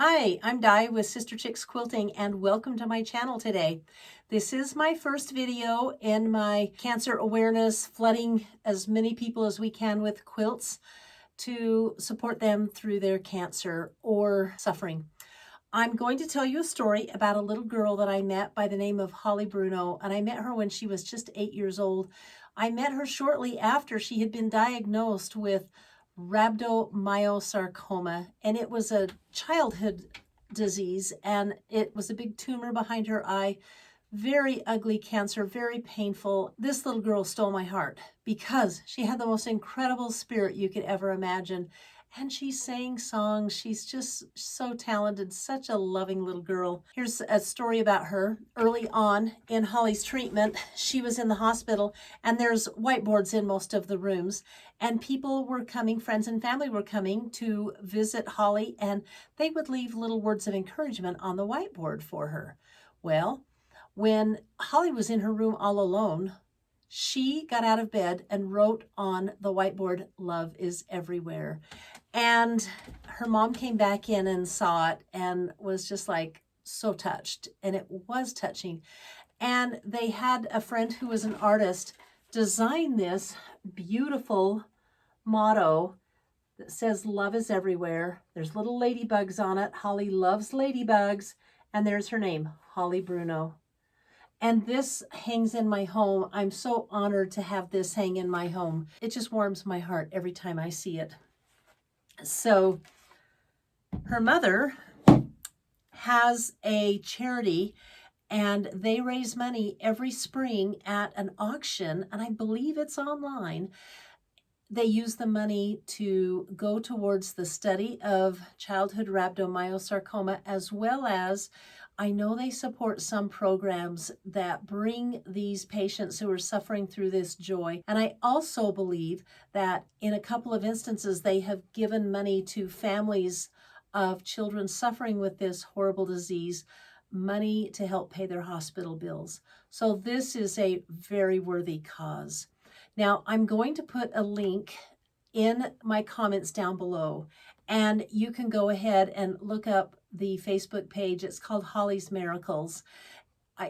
Hi, I'm Di with Sister Chicks Quilting and welcome to my channel today. This is my first video in my cancer awareness, flooding as many people as we can with quilts to support them through their cancer or suffering. I'm going to tell you a story about a little girl that I met by the name of Holly Bruno, and I met her when she was just 8 years old. I met her shortly after she had been diagnosed with rhabdomyosarcoma, and it was a childhood disease, and it was a big tumor behind her eye. Very ugly cancer, very painful. This little girl stole my heart because she had the most incredible spirit you could ever imagine. And she sang songs. She's just so talented, such a loving little girl. Here's a story about her. Early on in Holly's treatment, she was in the hospital, and there's whiteboards in most of the rooms. And people were coming, friends and family were coming to visit Holly, and they would leave little words of encouragement on the whiteboard for her. Well, when Holly was in her room all alone, she got out of bed and wrote on the whiteboard, "Love is everywhere." And her mom came back in and saw it and was just like so touched. And it was touching. And they had a friend who was an artist design this beautiful motto that says, "Love is everywhere." There's little ladybugs on it. Holly loves ladybugs. And there's her name, Holly Bruno. And this hangs in my home. I'm so honored to have this hang in my home. It just warms my heart every time I see it. So her mother has a charity, and they raise money every spring at an auction, and I believe it's online. They use the money to go towards the study of childhood rhabdomyosarcoma, as well as I know they support some programs that bring these patients who are suffering through this joy. And I also believe that in a couple of instances, they have given money to families of children suffering with this horrible disease, money to help pay their hospital bills. So this is a very worthy cause. Now, I'm going to put a link in my comments down below, and you can go ahead and look up the Facebook page. It's called Holly's Miracles.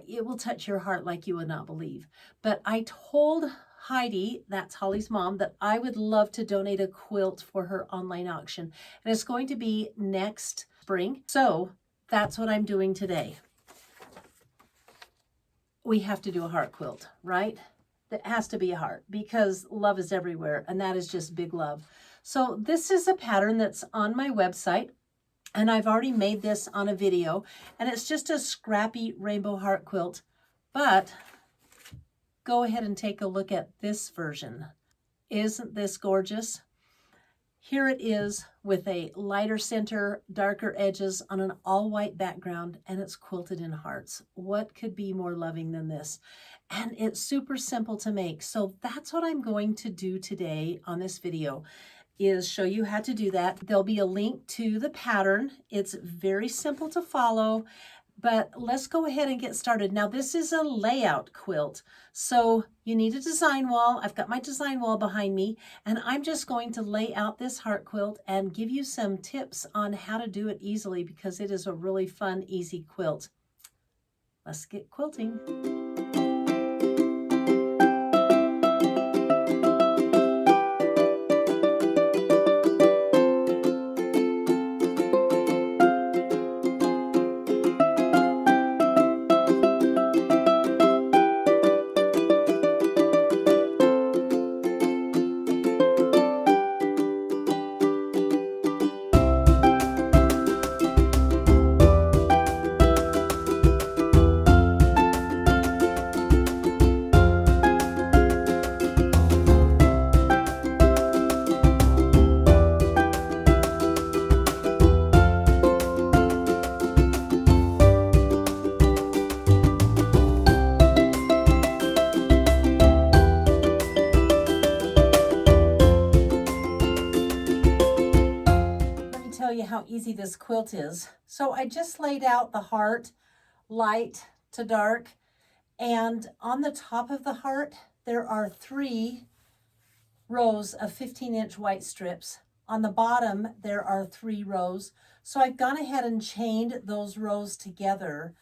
It will touch your heart like you would not believe. But I told Heidi, that's Holly's mom, that I would love to donate a quilt for her online auction. And it's going to be next spring. So that's what I'm doing today. We have to do a heart quilt, right? It has to be a heart because love is everywhere, and that is just big love. So this is a pattern that's on my website, and I've already made this on a video, and it's just a scrappy rainbow heart quilt. But go ahead and take a look at this version. Isn't this gorgeous? Here it is with a lighter center, darker edges on an all-white background, and it's quilted in hearts. What could be more loving than this? And it's super simple to make. So that's what I'm going to do today on this video, is show you how to do that. There'll be a link to the pattern. It's very simple to follow, but let's go ahead and get started. Now, this is a layout quilt, so you need a design wall. I've got my design wall behind me, and I'm just going to lay out this heart quilt and give you some tips on how to do it easily, because it is a really fun, easy quilt. Let's get quilting. You how easy this quilt is. So I just laid out the heart light to dark, and on the top of the heart there are 3 rows of 15-inch white strips. On the bottom, there are 3 rows. So I've gone ahead and chained those rows together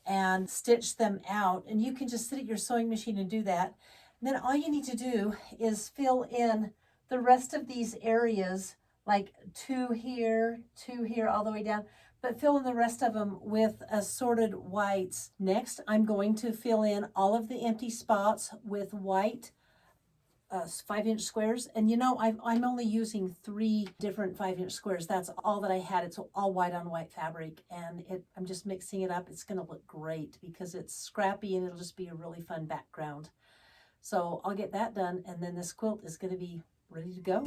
and stitched them out. And you can just sit at your sewing machine and do that. And then all you need to do is fill in the rest of these areas, like 2 here, 2 here, all the way down, but fill in the rest of them with assorted whites. Next, I'm going to fill in all of the empty spots with white 5-inch squares. And you know, I'm only using 3 different 5-inch squares. That's all that I had. It's all white on white fabric, and I'm just mixing it up. It's going to look great because it's scrappy and it'll just be a really fun background. So I'll get that done, and then this quilt is going to be ready to go.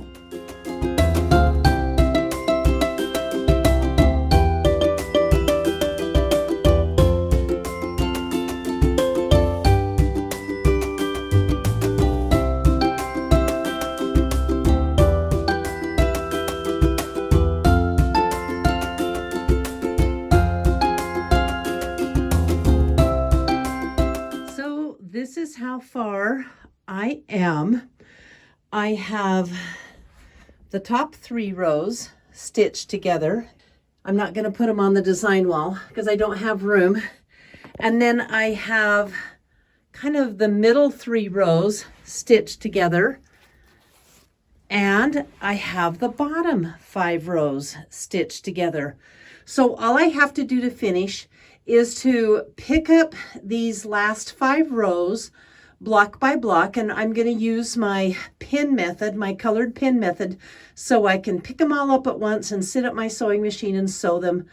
This is how far I am. I have the top 3 rows stitched together. I'm not going to put them on the design wall because I don't have room. And then I have kind of the middle 3 rows stitched together. And I have the bottom 5 rows stitched together. So all I have to do to finish is to pick up these last 5 rows block by block, and I'm going to use my pin method, my colored pin method, so I can pick them all up at once and sit at my sewing machine and sew them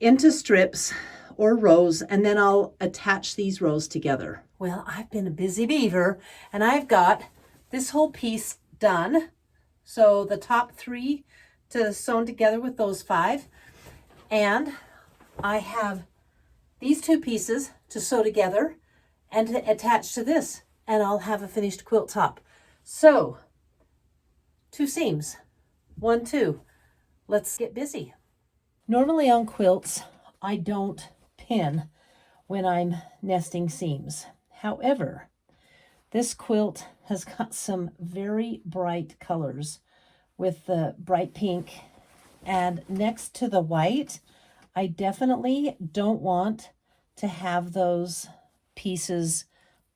into strips or rows, and then I'll attach these rows together. Well, I've been a busy beaver, and I've got this whole piece done. So the top 3 sewn together with those 5, and I have these 2 pieces to sew together and to attach to this, and I'll have a finished quilt top. So 2 seams, 1, 2. Let's get busy. Normally on quilts, I don't pin when I'm nesting seams. However, this quilt has got some very bright colors with the bright pink, and next to the white, I definitely don't want to have those pieces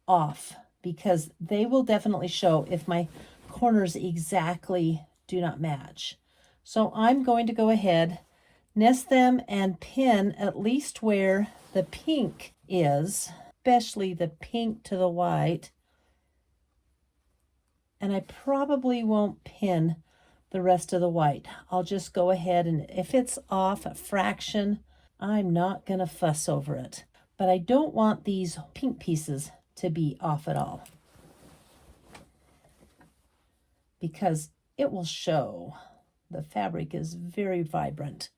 off because they will definitely show if my corners exactly do not match. So I'm going to go ahead, nest them, and pin at least where the pink is, especially the pink to the white. And I probably won't pin the rest of the white. I'll just go ahead, and if it's off a fraction, I'm not going to fuss over it. But I don't want these pink pieces to be off at all because it will show. The fabric is very vibrant.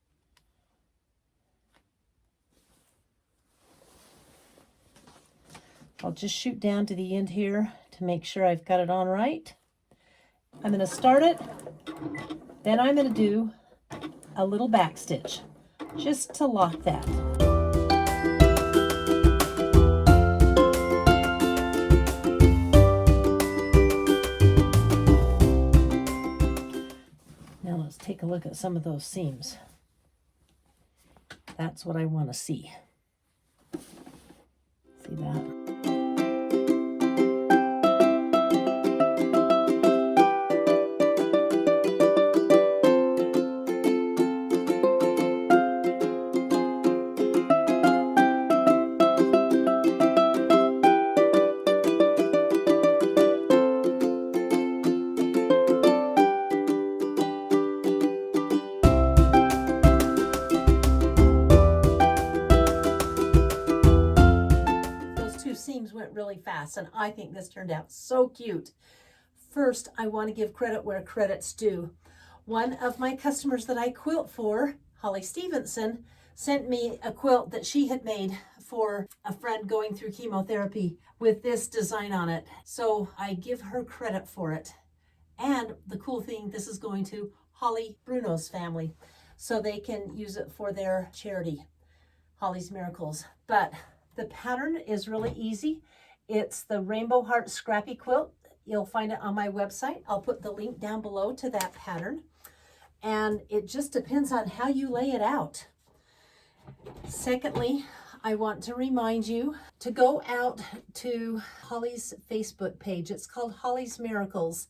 I'll just shoot down to the end here to make sure I've got it on right. I'm going to start it, then I'm going to do a little back stitch just to lock that. Now let's take a look at some of those seams. That's what I want to see. See that? Went really fast, and I think this turned out so cute. First, I want to give credit where credit's due. One of my customers that I quilt for, Holly Stevenson, sent me a quilt that she had made for a friend going through chemotherapy with this design on it. So I give her credit for it. And the cool thing, this is going to Holly Bruno's family, so they can use it for their charity, Holly's Miracles. But the pattern is really easy. It's the Rainbow Heart Scrappy Quilt. You'll find it on my website. I'll put the link down below to that pattern. and it just depends on how you lay it out. Secondly, I want to remind you to go out to Holly's Facebook page. It's called Holly's Miracles.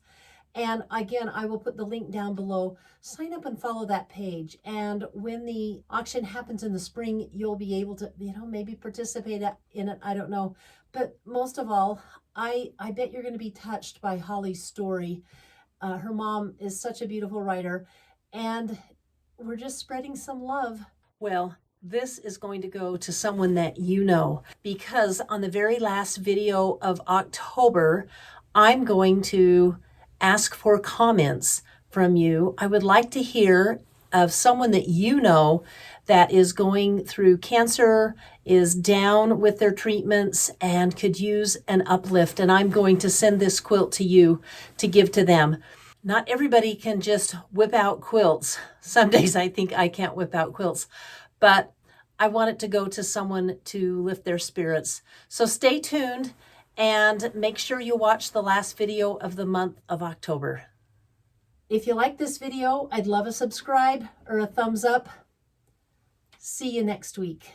And again, I will put the link down below. Sign up and follow that page. And when the auction happens in the spring, you'll be able to, maybe participate in it. I don't know. But most of all, I bet you're going to be touched by Holly's story. Her mom is such a beautiful writer. And we're just spreading some love. Well, this is going to go to someone that you know, because on the very last video of October, I'm going to ask for comments from you. I would like to hear of someone that you know that is going through cancer, is down with their treatments, and could use an uplift. And I'm going to send this quilt to you to give to them. Not everybody can just whip out quilts. Some days I think I can't whip out quilts, but I want it to go to someone to lift their spirits. So stay tuned and make sure you watch the last video of the month of October. If you like this video, I'd love a subscribe or a thumbs up. See you next week.